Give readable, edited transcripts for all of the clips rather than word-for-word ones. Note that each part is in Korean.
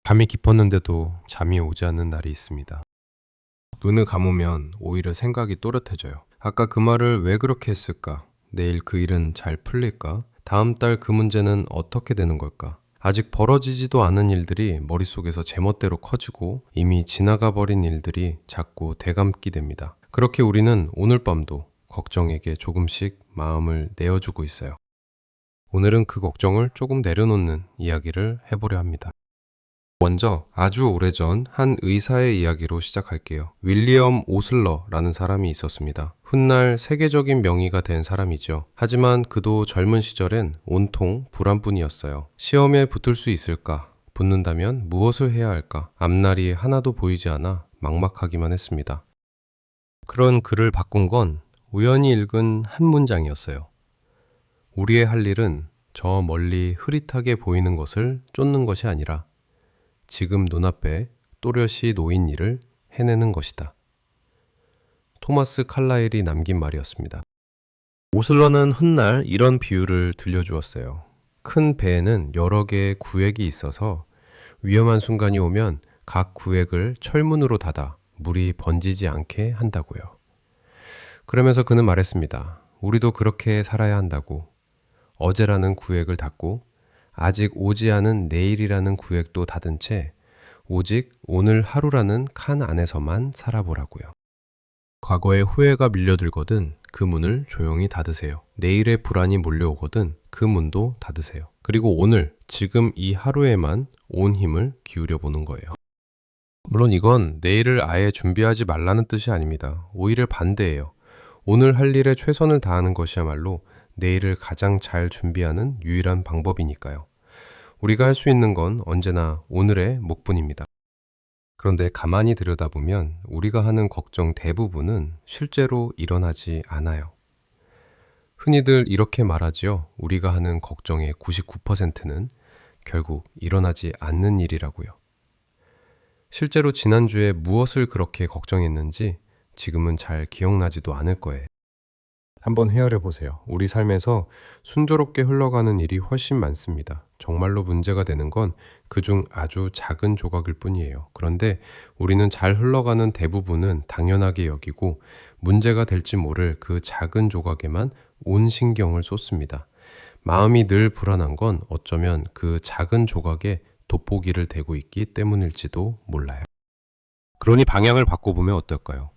밤이 깊었는데도 잠이 오지 않는 날이 있습니다. 눈을 감으면 오히려 생각이 또렷해져요. 아까 그 말을 왜 그렇게 했을까? 내일 그 일은 잘 풀릴까? 다음 달 그 문제는 어떻게 되는 걸까? 아직 벌어지지도 않은 일들이 머릿속에서 제멋대로 커지고 이미 지나가 버린 일들이 자꾸 되감기 됩니다. 그렇게 우리는 오늘 밤도 걱정에게 조금씩 마음을 내어주고 있어요. 오늘은 그 걱정을 조금 내려놓는 이야기를 해보려 합니다. 먼저 아주 오래전 한 의사의 이야기로 시작할게요. 윌리엄 오슬러라는 사람이 있었습니다. 훗날 세계적인 명의가 된 사람이죠. 하지만 그도 젊은 시절엔 온통 불안뿐이었어요. 시험에 붙을 수 있을까? 붙는다면 무엇을 해야 할까? 앞날이 하나도 보이지 않아 막막하기만 했습니다. 그런 그를 바꾼 건 우연히 읽은 한 문장이었어요. 우리의 할 일은 저 멀리 흐릿하게 보이는 것을 쫓는 것이 아니라 지금 눈앞에 또렷이 놓인 일을 해내는 것이다. 토마스 칼라일이 남긴 말이었습니다. 오슬러는 훗날 이런 비유를 들려주었어요. 큰 배에는 여러 개의 구획이 있어서 위험한 순간이 오면 각 구획을 철문으로 닫아 물이 번지지 않게 한다고요. 그러면서 그는 말했습니다. 우리도 그렇게 살아야 한다고. 어제라는 구획을 닫고 아직 오지 않은 내일이라는 구획도 닫은 채 오직 오늘 하루라는 칸 안에서만 살아보라고요. 과거의 후회가 밀려들거든 그 문을 조용히 닫으세요. 내일의 불안이 몰려오거든 그 문도 닫으세요. 그리고 오늘, 지금 이 하루에만 온 힘을 기울여 보는 거예요. 물론 이건 내일을 아예 준비하지 말라는 뜻이 아닙니다. 오히려 반대예요. 오늘 할 일에 최선을 다하는 것이야말로 내일을 가장 잘 준비하는 유일한 방법이니까요. 우리가 할 수 있는 건 언제나 오늘의 목뿐입니다. 그런데 가만히 들여다보면 우리가 하는 걱정 대부분은 실제로 일어나지 않아요. 흔히들 이렇게 말하지요. 우리가 하는 걱정의 99%는 결국 일어나지 않는 일이라고요. 실제로 지난주에 무엇을 그렇게 걱정했는지 지금은 잘 기억나지도 않을 거예요. 한번 헤아려 보세요. 우리 삶에서 순조롭게 흘러가는 일이 훨씬 많습니다. 정말로 문제가 되는 건 그중 아주 작은 조각일 뿐이에요. 그런데 우리는 잘 흘러가는 대부분은 당연하게 여기고 문제가 될지 모를 그 작은 조각에만 온 신경을 쏟습니다. 마음이 늘 불안한 건 어쩌면 그 작은 조각에 돋보기를 대고 있기 때문일지도 몰라요. 그러니 방향을 바꿔보면 어떨까요?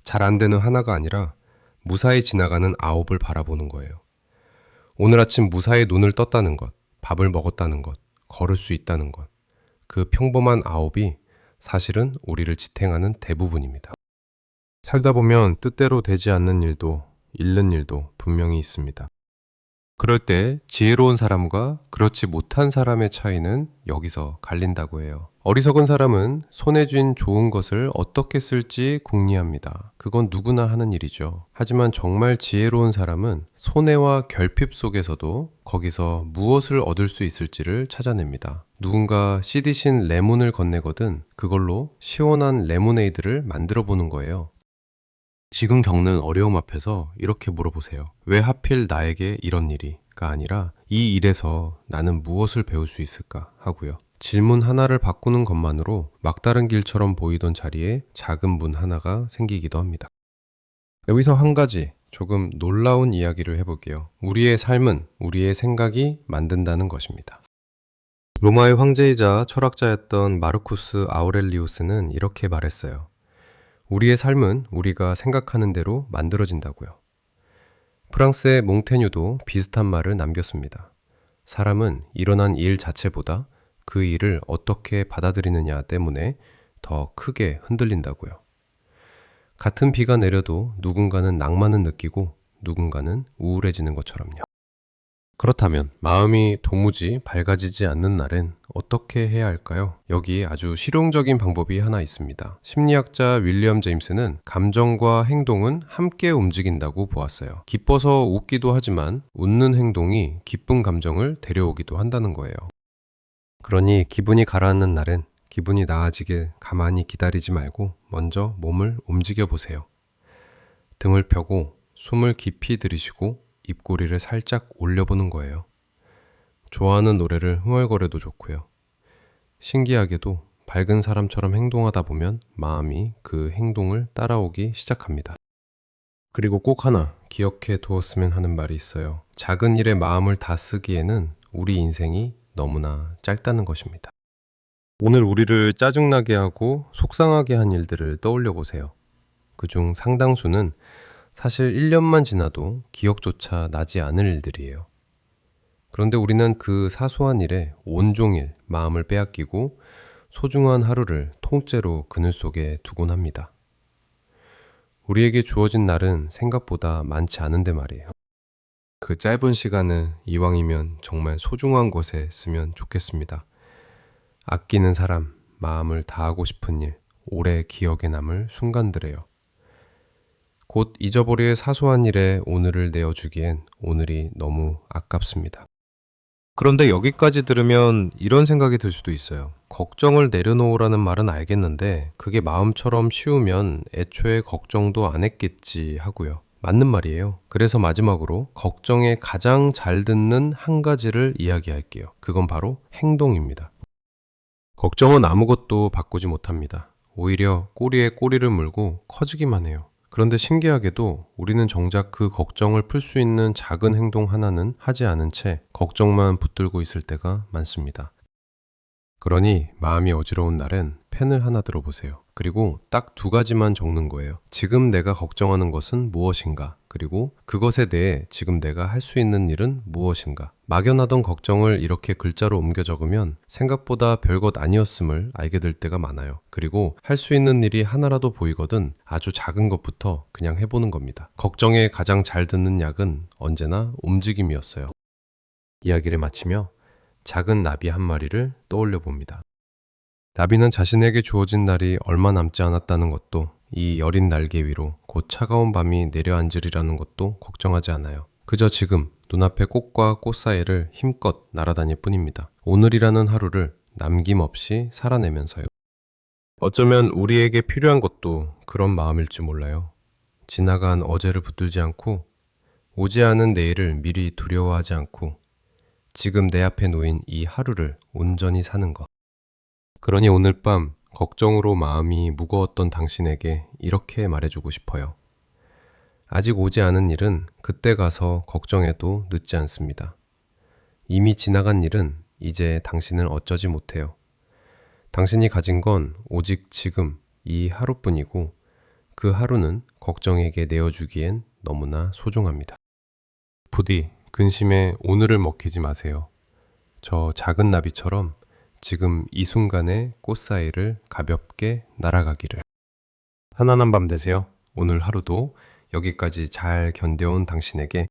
잘 안 되는 하나가 아니라 무사히 지나가는 9을 바라보는 거예요. 오늘 아침 무사히 눈을 떴다는 것, 밥을 먹었다는 것, 걸을 수 있다는 것, 그 평범한 9이 사실은 우리를 지탱하는 대부분입니다. 살다 보면 뜻대로 되지 않는 일도, 잃는 일도 분명히 있습니다. 그럴 때 지혜로운 사람과 그렇지 못한 사람의 차이는 여기서 갈린다고 해요. 어리석은 사람은 손에 쥔 좋은 것을 어떻게 쓸지 궁리합니다. 그건 누구나 하는 일이죠. 하지만 정말 지혜로운 사람은 손해와 결핍 속에서도 거기서 무엇을 얻을 수 있을지를 찾아냅니다. 누군가 씨디신 레몬을 건네거든 그걸로 시원한 레모네이드를 만들어 보는 거예요. 지금 겪는 어려움 앞에서 이렇게 물어보세요. 왜 하필 나에게 이런 일이가 아니라 이 일에서 나는 무엇을 배울 수 있을까 하고요. 질문 하나를 바꾸는 것만으로 막다른 길처럼 보이던 자리에 작은 문 하나가 생기기도 합니다. 여기서 한 가지 조금 놀라운 이야기를 해볼게요. 우리의 삶은 우리의 생각이 만든다는 것입니다. 로마의 황제이자 철학자였던 마르쿠스 아우렐리우스는 이렇게 말했어요. 우리의 삶은 우리가 생각하는 대로 만들어진다고요. 프랑스의 몽테뉴도 비슷한 말을 남겼습니다. 사람은 일어난 일 자체보다 그 일을 어떻게 받아들이느냐 때문에 더 크게 흔들린다고요. 같은 비가 내려도 누군가는 낭만을 느끼고 누군가는 우울해지는 것처럼요. 그렇다면 마음이 도무지 밝아지지 않는 날엔 어떻게 해야 할까요? 여기 아주 실용적인 방법이 하나 있습니다. 심리학자 윌리엄 제임스는 감정과 행동은 함께 움직인다고 보았어요. 기뻐서 웃기도 하지만 웃는 행동이 기쁜 감정을 데려오기도 한다는 거예요. 그러니 기분이 가라앉는 날엔 기분이 나아지길 가만히 기다리지 말고 먼저 몸을 움직여 보세요. 등을 펴고 숨을 깊이 들이쉬고 입꼬리를 살짝 올려보는 거예요. 좋아하는 노래를 흥얼거려도 좋고요. 신기하게도 밝은 사람처럼 행동하다 보면 마음이 그 행동을 따라오기 시작합니다. 그리고 꼭 하나 기억해 두었으면 하는 말이 있어요. 작은 일에 마음을 다 쓰기에는 우리 인생이 너무나 짧다는 것입니다. 오늘 우리를 짜증나게 하고 속상하게 한 일들을 떠올려 보세요. 그중 상당수는 사실 1년만 지나도 기억조차 나지 않을 일들이에요. 그런데 우리는 그 사소한 일에 온종일 마음을 빼앗기고 소중한 하루를 통째로 그늘 속에 두곤 합니다. 우리에게 주어진 날은 생각보다 많지 않은데 말이에요. 그 짧은 시간을 이왕이면 정말 소중한 곳에 쓰면 좋겠습니다. 아끼는 사람, 마음을 다하고 싶은 일, 오래 기억에 남을 순간들에요. 곧 잊어버릴 사소한 일에 오늘을 내어주기엔 오늘이 너무 아깝습니다. 그런데 여기까지 들으면 이런 생각이 들 수도 있어요. 걱정을 내려놓으라는 말은 알겠는데 그게 마음처럼 쉬우면 애초에 걱정도 안 했겠지 하고요. 맞는 말이에요. 그래서 마지막으로 걱정에 가장 잘 듣는 한 가지를 이야기할게요. 그건 바로 행동입니다. 걱정은 아무것도 바꾸지 못합니다. 오히려 꼬리에 꼬리를 물고 커지기만 해요. 그런데 신기하게도 우리는 정작 그 걱정을 풀 수 있는 작은 행동 하나는 하지 않은 채 걱정만 붙들고 있을 때가 많습니다. 그러니 마음이 어지러운 날엔 펜을 하나 들어보세요. 그리고 딱 2가지만 적는 거예요. 지금 내가 걱정하는 것은 무엇인가? 그리고 그것에 대해 지금 내가 할 수 있는 일은 무엇인가? 막연하던 걱정을 이렇게 글자로 옮겨 적으면 생각보다 별것 아니었음을 알게 될 때가 많아요. 그리고 할 수 있는 일이 하나라도 보이거든 아주 작은 것부터 그냥 해보는 겁니다. 걱정에 가장 잘 듣는 약은 언제나 움직임이었어요. 이야기를 마치며 작은 나비 한 마리를 떠올려 봅니다. 나비는 자신에게 주어진 날이 얼마 남지 않았다는 것도, 이 여린 날개 위로 곧 차가운 밤이 내려앉으리라는 것도 걱정하지 않아요. 그저 지금 눈앞의 꽃과 꽃 사이를 힘껏 날아다닐 뿐입니다. 오늘이라는 하루를 남김없이 살아내면서요. 어쩌면 우리에게 필요한 것도 그런 마음일지 몰라요. 지나간 어제를 붙들지 않고, 오지 않은 내일을 미리 두려워하지 않고, 지금 내 앞에 놓인 이 하루를 온전히 사는 것. 그러니 오늘 밤 걱정으로 마음이 무거웠던 당신에게 이렇게 말해주고 싶어요. 아직 오지 않은 일은 그때 가서 걱정해도 늦지 않습니다. 이미 지나간 일은 이제 당신을 어쩌지 못해요. 당신이 가진 건 오직 지금 이 하루뿐이고 그 하루는 걱정에게 내어주기엔 너무나 소중합니다. 부디 근심에 오늘을 먹히지 마세요. 저 작은 나비처럼 지금 이 순간의 꽃 사이를 가볍게 날아가기를. 편안한 밤 되세요. 오늘 하루도 여기까지 잘 견뎌온 당신에게